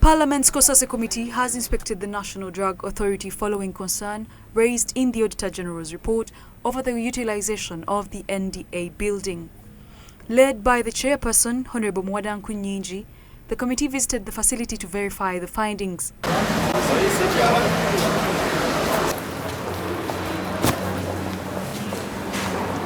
Parliament's COSASE committee has inspected the National Drug Authority following concern raised in the Auditor General's report over the utilization of the NDA building. Led by the chairperson, Honorable Mwadan Kunyinji, the committee visited the facility to verify the findings.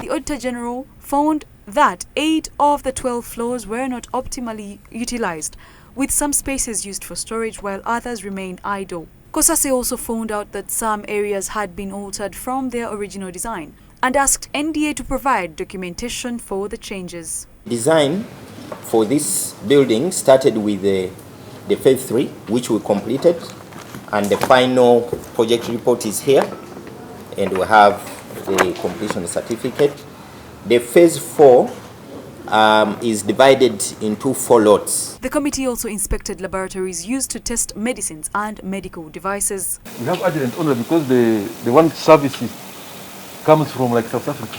The Auditor General found that 8 of the 12 floors were not optimally utilized, with some spaces used for storage while others remain idle. COSASE also found out that some areas had been altered from their original design and asked NDA to provide documentation for the changes. Design for this building started with the phase 3, which we completed, and the final project report is here, and we have the completion certificate. The phase 4 is divided into 4 lots. The committee also inspected laboratories used to test medicines and medical devices. We have urgent only because the one service comes from like South Africa.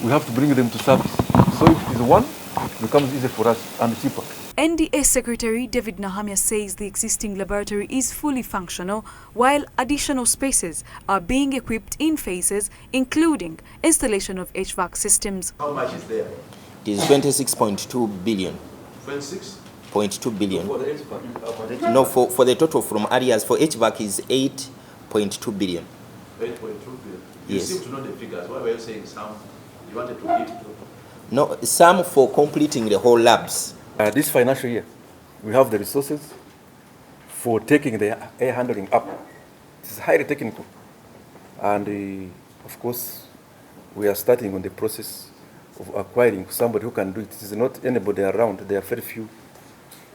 We have to bring them to service. So if it is one, it becomes easier for us and cheaper. NDA Secretary David Nahamia says the existing laboratory is fully functional, while additional spaces are being equipped in phases, including installation of HVAC systems. How much is there? It is 26.2 billion. 26.2 billion. For the HVAC? No, for the total from areas for HVAC is 8.2 billion. 8.2 billion. You Yes. seem to know the figures. Why were you saying some? You wanted to hit total? No, some for completing the whole labs. This financial year, we have the resources for taking the air handling up. It is highly technical. And of course, we are starting on the process of acquiring somebody who can do it. It is not anybody around. There are very few.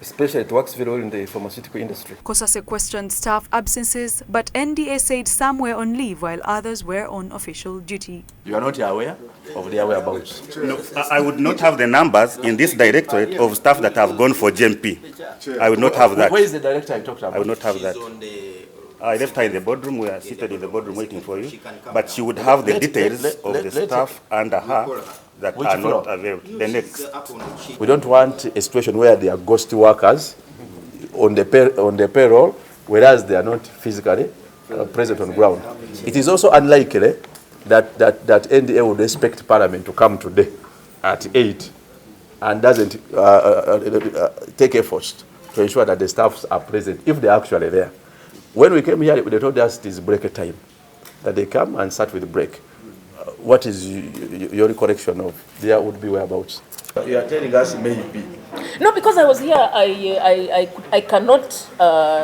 Especially it works very well in the pharmaceutical industry. COSASE questioned staff absences, but NDA said some were on leave while others were on official duty. You are not aware of their whereabouts? No, I would not have the numbers in this directorate of staff that have gone for GMP. I would not have that. Where is the director I talked about? I would not have that. I left her in the boardroom. We are seated in the boardroom waiting for you. But she would have the details of the staff under her that are not available. The next. We don't want a situation where they are ghost workers on the payroll, whereas they are not physically present on ground. It is also unlikely that NDA would expect Parliament to come today at 8 and doesn't take efforts to ensure that the staffs are present if they are actually there. When we came here, they told us it is break time, that they come and start with the break. What is your recollection of there would be whereabouts? You are telling us maybe. No, because I was here, I cannot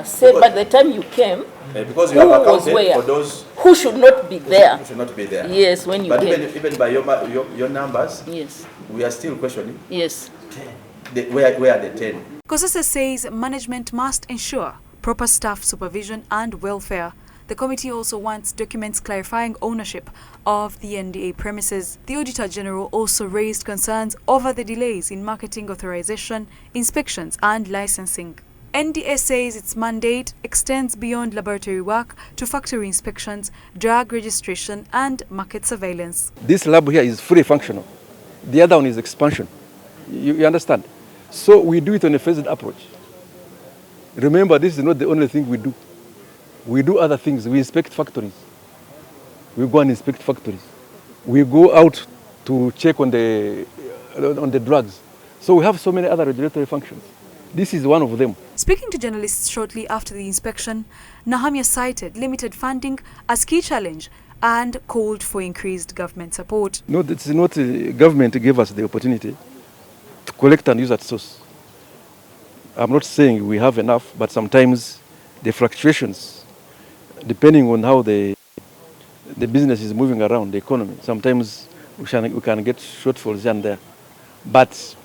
say by the time you came, because you who have was accounted where, for those who should not be there. who should not be there. Yes, when you but came. even by your numbers, Yes, we are still questioning. yes. Where are the 10? COSASE says management must ensure proper staff supervision and welfare. The committee also wants documents clarifying ownership of the NDA premises. The Auditor General also raised concerns over the delays in marketing authorization, inspections and licensing. NDA says its mandate extends beyond laboratory work to factory inspections, drug registration and market surveillance. This lab here is fully functional. The other one is expansion. You understand? So we do it on a phased approach. Remember, this is not the only thing we do. We do other things. We inspect factories. We go and inspect factories. We go out to check on the drugs. So we have so many other regulatory functions. This is one of them. Speaking to journalists shortly after the inspection, Nahamia cited limited funding as key challenge and called for increased government support. No, this is not government gave us the opportunity to collect and use at source. I'm not saying we have enough, but sometimes the fluctuations, depending on how the business is moving around, the economy, sometimes we can get shortfalls here and there. But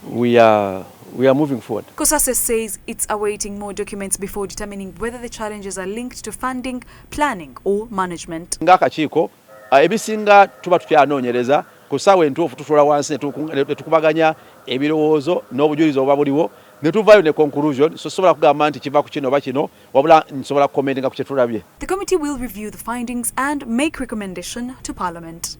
we are moving forward. COSASE says it's awaiting more documents before determining whether the challenges are linked to funding, planning or management. Ng'akakiiko ebisinga tuba tukyanoonyereza ku ssaawa entuufu tutuula wansi ne tukubaganya ebirowoozo n'obujulizi obuba buliwo ne tuvaayo ne conclusion so sobola kugamba nti kiva ku kino oba kino wabula nsobola kukomentinga ku kye tulabye. The committee will review the findings and make recommendation to Parliament.